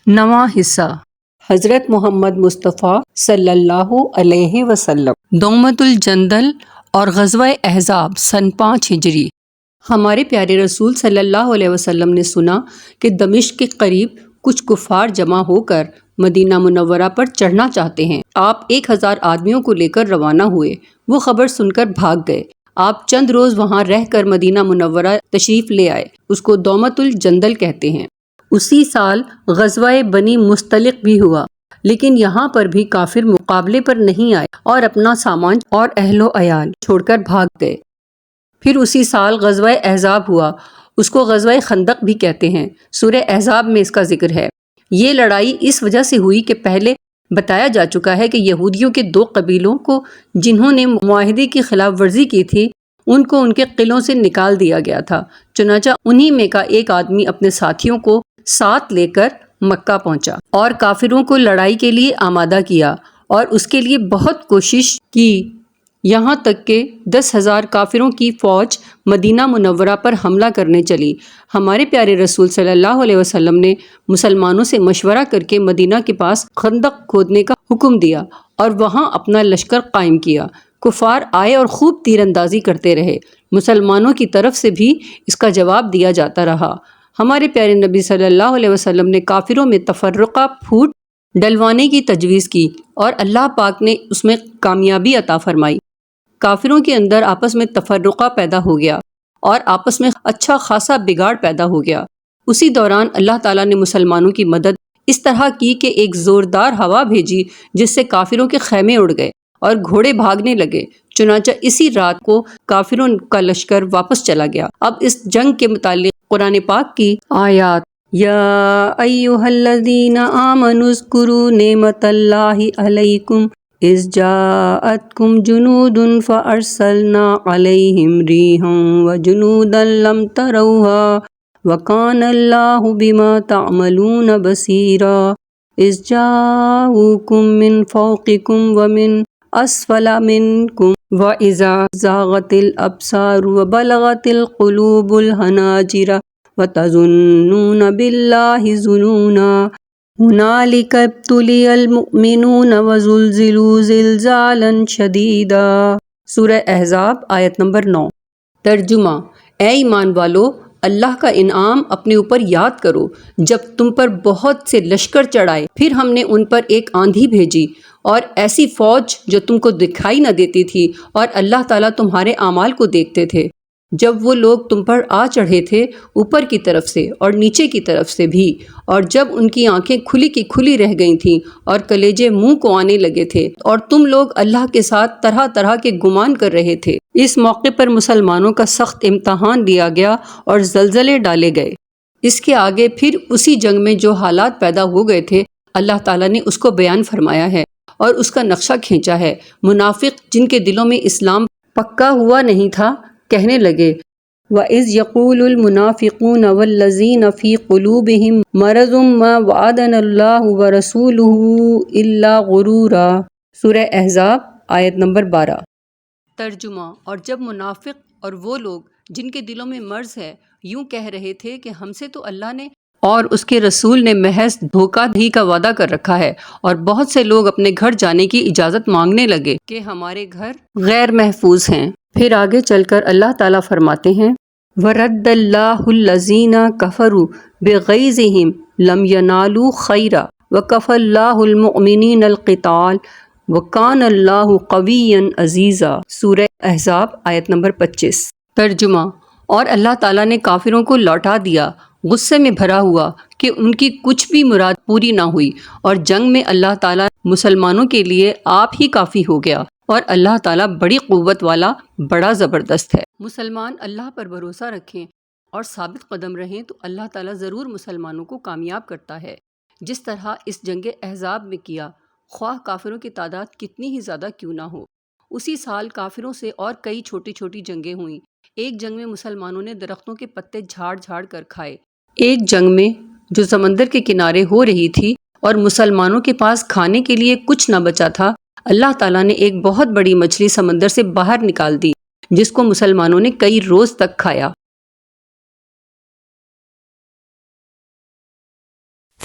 نواں حصہ حضرت محمد مصطفیٰ صلی اللہ علیہ وسلم، دومت الجندل اور غزوہ احزاب سن 5 ہجری۔ ہمارے پیارے رسول صلی اللہ علیہ وسلم نے سنا کہ دمشق کے قریب کچھ کفار جمع ہو کر مدینہ منورہ پر چڑھنا چاہتے ہیں۔ آپ 1000 آدمیوں کو لے کر روانہ ہوئے۔ وہ خبر سن کر بھاگ گئے۔ آپ چند روز وہاں رہ کر مدینہ منورہ تشریف لے آئے۔ اس کو دومت الجندل کہتے ہیں۔ اسی سال غزوہ بنی مستلق بھی ہوا، لیکن یہاں پر بھی کافر مقابلے پر نہیں آئے اور اپنا سامان اور اہل و عیال چھوڑ کر بھاگ گئے۔ پھر اسی سال غزوہ احزاب ہوا، اس کو غزوہ خندق بھی کہتے ہیں۔ سورہ احزاب میں اس کا ذکر ہے۔ یہ لڑائی اس وجہ سے ہوئی کہ پہلے بتایا جا چکا ہے کہ یہودیوں کے 2 قبیلوں کو جنہوں نے معاہدے کی خلاف ورزی کی تھی، ان کو ان کے قلعوں سے نکال دیا گیا تھا۔ چنانچہ انہی میں کا ایک آدمی اپنے ساتھیوں کو ساتھ لے کر مکہ پہنچا اور کافروں کو لڑائی کے لیے آمادہ کیا اور اس کے لیے بہت کوشش کی، یہاں تک کہ 10,000 کافروں کی فوج مدینہ منورہ پر حملہ کرنے چلی۔ ہمارے پیارے رسول صلی اللہ علیہ وسلم نے مسلمانوں سے مشورہ کر کے مدینہ کے پاس خندق کھودنے کا حکم دیا اور وہاں اپنا لشکر قائم کیا۔ کفار آئے اور خوب تیر اندازی کرتے رہے۔ مسلمانوں کی طرف سے بھی اس کا جواب دیا جاتا رہا۔ ہمارے پیارے نبی صلی اللہ علیہ وسلم نے کافروں میں تفرقہ پھوٹ ڈلوانے کی تجویز کی اور اللہ پاک نے اس میں کامیابی عطا فرمائی۔ کافروں کے اندر آپس میں تفرقہ پیدا ہو گیا اور آپس میں اچھا خاصا بگاڑ پیدا ہو گیا۔ اسی دوران اللہ تعالیٰ نے مسلمانوں کی مدد اس طرح کی کہ ایک زوردار ہوا بھیجی جس سے کافروں کے خیمے اڑ گئے اور گھوڑے بھاگنے لگے۔ چنانچہ اسی رات کو کافروں کا لشکر واپس چلا گیا۔ اب اس جنگ کے متعلق قرآن پاک کی آیات: یا ایھا الذین آمنوا اذکروا نعمت اللہ علیکم اذ جاءتکم جنود فارسلنا علیہم ریحا وجنودا لم تروها وکان اللہ بما تعملون بصیرا اذ جاءوکم من فوقکم ومن اسفل منکم وَإِذَا زَاغَتِ الْأَبْصَارُ وَبَلَغَتِ الْقُلُوبُ الْحَنَاجِرَ وَتَظُنُّونَ بِاللَّهِ ظُنُونًا هُنَالِكَ ابْتُلِيَ الْمُؤْمِنُونَ وَزُلْزِلُوا زِلْزَالًا شَدِيدًا۔ سورہ احزاب آیت نمبر 9۔ ترجمہ: اے ایمان والو، اللہ کا انعام اپنے اوپر یاد کرو جب تم پر بہت سے لشکر چڑھائے، پھر ہم نے ان پر ایک آندھی بھیجی اور ایسی فوج جو تم کو دکھائی نہ دیتی تھی، اور اللہ تعالیٰ تمہارے اعمال کو دیکھتے تھے۔ جب وہ لوگ تم پر آ چڑھے تھے اوپر کی طرف سے اور نیچے کی طرف سے بھی، اور جب ان کی آنکھیں کھلی کی کھلی رہ گئی تھیں اور کلیجے منہ کو آنے لگے تھے، اور تم لوگ اللہ کے ساتھ طرح طرح کے گمان کر رہے تھے، اس موقع پر مسلمانوں کا سخت امتحان لیا گیا اور زلزلے ڈالے گئے۔ اس کے آگے پھر اسی جنگ میں جو حالات پیدا ہو گئے تھے، اللہ تعالیٰ نے اس کو بیان فرمایا ہے اور اس کا نقشہ کھینچا ہے۔ منافق جن کے دلوں میں اسلام پکا ہوا نہیں تھا کہنے لگے: وَإِذْ يَقُولُ الْمُنَافِقُونَ وَالَّذِينَ فِي قُلُوبِهِم مَّرَضٌ مَّا وَعَدَنَا اللَّهُ وَرَسُولُهُ إِلَّا غُرُورًا۔ سورہ احزاب آیت نمبر 12۔ ترجمہ: اور جب منافق اور وہ لوگ جن کے دلوں میں مرض ہے یوں کہہ رہے تھے کہ ہم سے تو اللہ نے اور اس کے رسول نے محض دھوکہ دہی کا وعدہ کر رکھا ہے، اور بہت سے لوگ اپنے گھر جانے کی اجازت مانگنے لگے کہ ہمارے گھر غیر محفوظ ہیں۔ پھر آگے چل کر اللہ تعالیٰ فرماتے ہیں: وَرَدَّ اللَّهُ الَّذِينَ كَفَرُوا بِغَيْظِهِمْ لَمْ يَنَالُوا خَيْرًا وَكَفَى اللَّهُ الْمُؤْمِنِينَ الْقِتَالَ وَكَانَ اللَّهُ قَوِيًّا عَزِيزًا۔ سورہ احزاب آیت نمبر 25۔ ترجمہ: اور اللہ تعالیٰ نے کافروں کو لوٹا دیا، غصے میں بھرا ہوا کہ ان کی کچھ بھی مراد پوری نہ ہوئی، اور جنگ میں اللہ تعالیٰ مسلمانوں کے لیے آپ ہی کافی ہو گیا، اور اللہ تعالیٰ بڑی قوت والا، بڑا زبردست ہے۔ مسلمان اللہ پر بھروسہ رکھیں اور ثابت قدم رہیں تو اللہ تعالیٰ ضرور مسلمانوں کو کامیاب کرتا ہے، جس طرح اس جنگ احزاب میں کیا، خواہ کافروں کی تعداد کتنی ہی زیادہ کیوں نہ ہو۔ اسی سال کافروں سے اور کئی چھوٹی چھوٹی جنگیں ہوئیں۔ ایک جنگ میں مسلمانوں نے درختوں کے پتے جھاڑ جھاڑ کر کھائے۔ ایک جنگ میں جو سمندر کے کنارے ہو رہی تھی اور مسلمانوں کے پاس کھانے کے لیے کچھ نہ بچا تھا، اللہ تعالیٰ نے ایک بہت بڑی مچھلی سمندر سے باہر نکال دی جس کو مسلمانوں نے کئی روز تک کھایا۔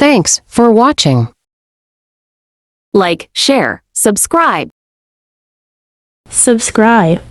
Thanks for watching. Like, share, subscribe. Subscribe.